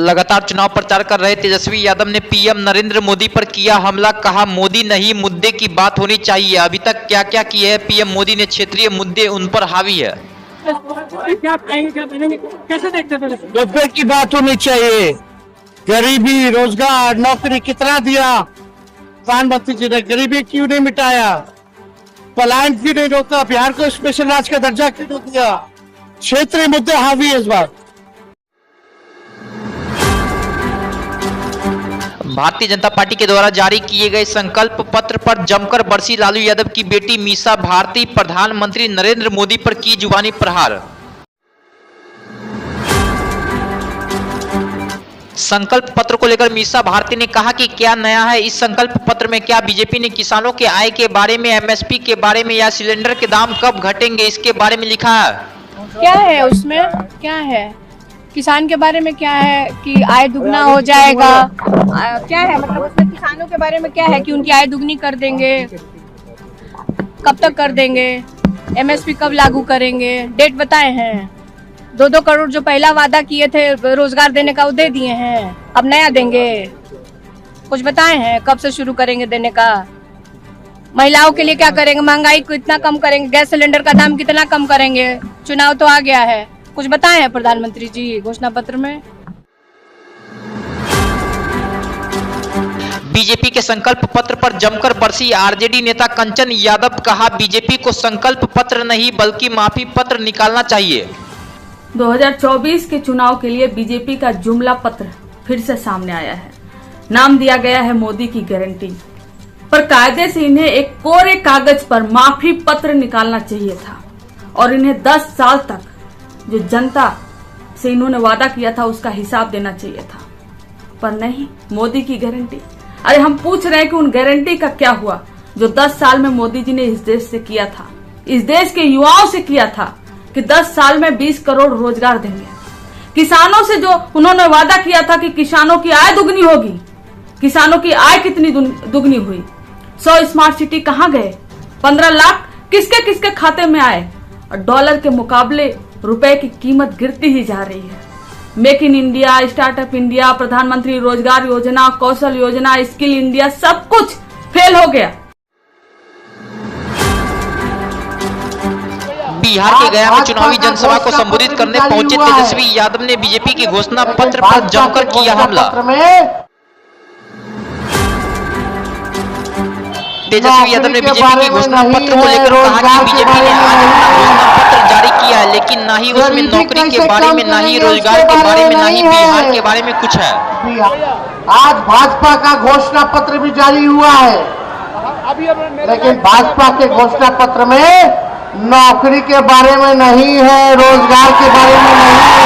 लगातार चुनाव प्रचार कर रहे तेजस्वी यादव ने पीएम नरेंद्र मोदी पर किया हमला, कहा मोदी नहीं मुद्दे की बात होनी चाहिए। अभी तक क्या क्या किए है पीएम मोदी ने, क्षेत्रीय मुद्दे उन पर हावी है। क्या कहेंगे, कैसे देखते हैं? मुद्दे की बात होनी चाहिए। गरीबी, रोजगार, नौकरी कितना दिया प्रधानमंत्री जी ने? गरीबी क्यों नहीं मिटाया? पलायन क्यों नहीं रोका? बिहार को स्पेशल राज्य का दर्जा क्यों नहीं दिया? क्षेत्रीय मुद्दे हावी है इस बार। भारतीय जनता पार्टी के द्वारा जारी किए गए संकल्प पत्र पर जमकर बरसी लालू यादव की बेटी मीसा भारती, प्रधानमंत्री नरेंद्र मोदी पर की जुबानी प्रहार। संकल्प पत्र को लेकर मीसा भारती ने कहा कि क्या नया है इस संकल्प पत्र में? क्या बीजेपी ने किसानों के आय के बारे में, एमएसपी के बारे में या सिलेंडर के दाम कब घटेंगे इसके बारे में लिखा है? क्या है उसमें? क्या है किसान के बारे में? क्या है कि आय दुगना हो जाएगा? क्या है मतलब उसमें किसानों के बारे में क्या है कि उनकी आय दुगनी कर देंगे? कब तक कर देंगे? एमएसपी कब लागू करेंगे? डेट बताए हैं। 2-2 करोड़ जो पहला वादा किए थे रोजगार देने का वो दे दिए हैं, अब नया देंगे? कुछ बताए हैं कब से शुरू करेंगे देने का? महिलाओं के लिए क्या करेंगे? महंगाई को इतना कम करेंगे? गैस सिलेंडर का दाम कितना कम करेंगे? चुनाव तो आ गया है, कुछ बताए हैं प्रधानमंत्री जी घोषणा पत्र में? बीजेपी के संकल्प पत्र पर जमकर बरसी आरजेडी नेता कंचन यादव, कहा बीजेपी को संकल्प पत्र नहीं बल्कि माफी पत्र निकालना चाहिए। 2024 के चुनाव के लिए बीजेपी का जुमला पत्र फिर से सामने आया है। नाम दिया गया है मोदी की गारंटी, पर कायदे से इन्हें एक कोरे कागज पर माफी पत्र निकालना चाहिए था और इन्हें 10 साल तक जो जनता से इन्होंने वादा किया था उसका हिसाब देना चाहिए था, पर नहीं, मोदी की गारंटी। अरे हम पूछ रहे हैं कि उन गारंटी का क्या हुआ जो 10 साल में मोदी जी ने इस देश से किया था, इस देश के युवाओं से किया था कि 10 साल में 20 करोड़ रोजगार देंगे। किसानों से जो उन्होंने वादा किया था कि किसानों की आय दुगनी होगी, किसानों की आय कितनी दुगनी हुई? 100 स्मार्ट सिटी कहां गए? 15 लाख किसके किसके खाते में आए? और डॉलर के मुकाबले रुपए की कीमत गिरती ही जा रही है। Make in India, startup India, प्रधानमंत्री रोजगार योजना, कौशल योजना, स्किल इंडिया, सब कुछ फेल हो गया। बिहार के गया में चुनावी जनसभा को संबोधित करने पहुंचे तेजस्वी यादव ने बीजेपी की घोषणा पत्र पर जमकर किया हमला। तेजस्वी यादव ने बीजेपी की घोषणा पत्र को लेकर कहा कि बीजेपी ने आज अपना घोषणा पत्र जारी किया है, लेकिन ना ही उसमें नौकरी के बारे में, ना ही रोजगार के बारे में, ना ही बिहार के बारे में कुछ है। आज भाजपा का घोषणा पत्र भी जारी हुआ है, लेकिन भाजपा के घोषणा पत्र में नौकरी के बारे में नहीं है, रोजगार के बारे में नहीं है,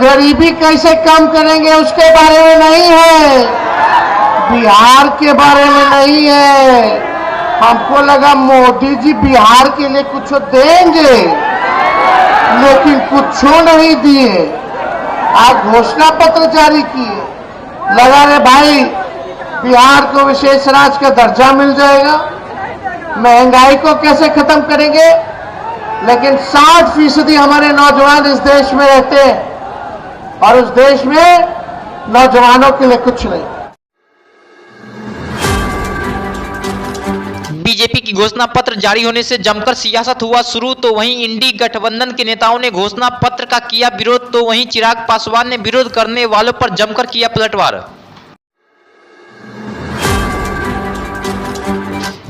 गरीबी कैसे कम करेंगे उसके बारे में नहीं है, बिहार के बारे में नहीं है। हमको लगा मोदी जी बिहार के लिए कुछ देंगे, लेकिन कुछ नहीं दिए। आज घोषणा पत्र जारी किए, लगा रे भाई बिहार को विशेष राज्य का दर्जा मिल जाएगा, महंगाई को कैसे खत्म करेंगे, लेकिन 60% हमारे नौजवान इस देश में रहते हैं और उस देश में नौजवानों के लिए कुछ नहीं। बीजेपी की घोषणा पत्र जारी होने से जमकर सियासत हुआ शुरू, तो वहीं इंडी गठबंधन के नेताओं ने घोषणा पत्र का किया विरोध, तो वहीं चिराग पासवान ने विरोध करने वालों पर जमकर किया पलटवार।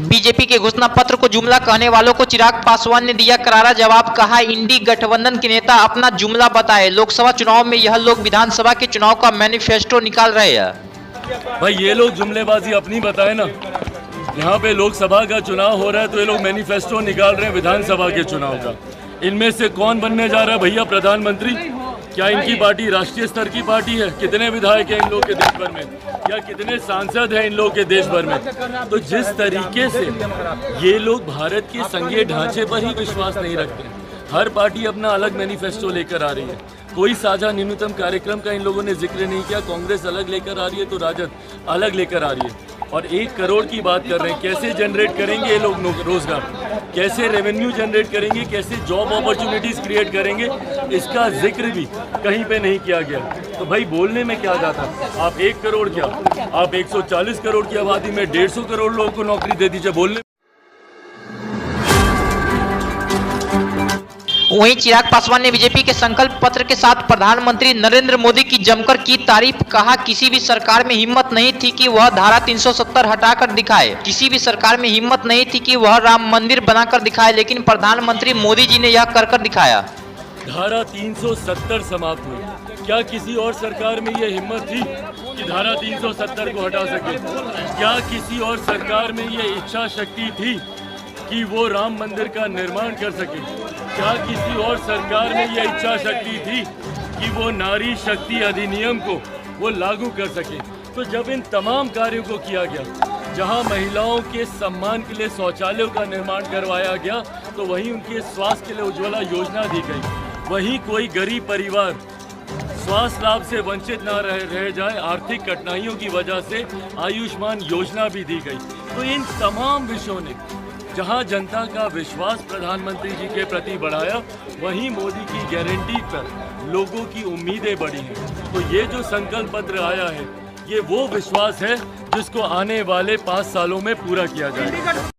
बीजेपी के घोषणा पत्र को जुमला कहने वालों को चिराग पासवान ने दिया करारा जवाब, कहा इंडी गठबंधन के नेता अपना जुमला बताए। लोकसभा चुनाव में यह लोग विधानसभा के चुनाव का मैनिफेस्टो निकाल रहे हैं। भाई ये लोग जुमलेबाजी अपनी बताए ना, यहाँ पे लोकसभा का चुनाव हो रहा है तो ये लोग मैनिफेस्टो निकाल रहे हैं विधानसभा के चुनाव का। इनमें से कौन बनने जा रहा है भैया प्रधानमंत्री? क्या इनकी पार्टी राष्ट्रीय स्तर की पार्टी है? कितने विधायक हैं इन लोग के देश भर में, या कितने सांसद हैं इन लोग के देश भर में? तो जिस तरीके से ये लोग भारत के संघीय ढांचे पर ही विश्वास नहीं रखते, हर पार्टी अपना अलग मैनिफेस्टो लेकर आ रही है, कोई साझा न्यूनतम कार्यक्रम का इन लोगों ने जिक्र नहीं किया। कांग्रेस अलग लेकर आ रही है तो राजद अलग लेकर आ रही है, और 1 करोड़ की बात कर रहे हैं। कैसे जनरेट करेंगे ये लोग रोजगार? कैसे रेवेन्यू जनरेट करेंगे, कैसे जॉब अपॉर्चुनिटीज क्रिएट करेंगे, इसका जिक्र भी कहीं पे नहीं किया गया। तो भाई बोलने में क्या जाता, आप 1 करोड़ क्या, आप 140 करोड़ की आबादी में 150 करोड़ लोगों को नौकरी दे दीजिए। बोलने वहीं चिराग पासवान ने बीजेपी के संकल्प पत्र के साथ प्रधानमंत्री नरेंद्र मोदी की जमकर की तारीफ। कहा, किसी भी सरकार में हिम्मत नहीं थी कि वह धारा 370 हटाकर दिखाए, किसी भी सरकार में हिम्मत नहीं थी कि वह राम मंदिर बनाकर दिखाए, लेकिन प्रधानमंत्री मोदी जी ने यह कर दिखाया। धारा 370 समाप्त हुई। क्या किसी और सरकार में यह हिम्मत थी कि धारा 370 को हटा सके? क्या किसी और सरकार में यह इच्छा शक्ति थी कि वो राम मंदिर का निर्माण कर सके? क्या किसी और सरकार में यह इच्छा शक्ति थी कि वो नारी शक्ति अधिनियम को वो लागू कर सके? तो जब इन तमाम कार्यों को किया गया, जहां महिलाओं के सम्मान के लिए शौचालयों का निर्माण करवाया गया, तो वहीं उनके स्वास्थ्य के लिए उज्ज्वला योजना दी गई। वहीं कोई गरीब परिवार स्वास्थ्य लाभ से वंचित न रह जाए, आर्थिक कठिनाइयों की वजह से आयुष्मान योजना भी दी गई। तो इन तमाम विषयों ने जहां जनता का विश्वास प्रधानमंत्री जी के प्रति बढ़ाया, वहीं मोदी की गारंटी पर लोगों की उम्मीदें बढ़ी हैं। तो ये जो संकल्प पत्र आया है, ये वो विश्वास है जिसको आने वाले 5 सालों में पूरा किया जाएगा।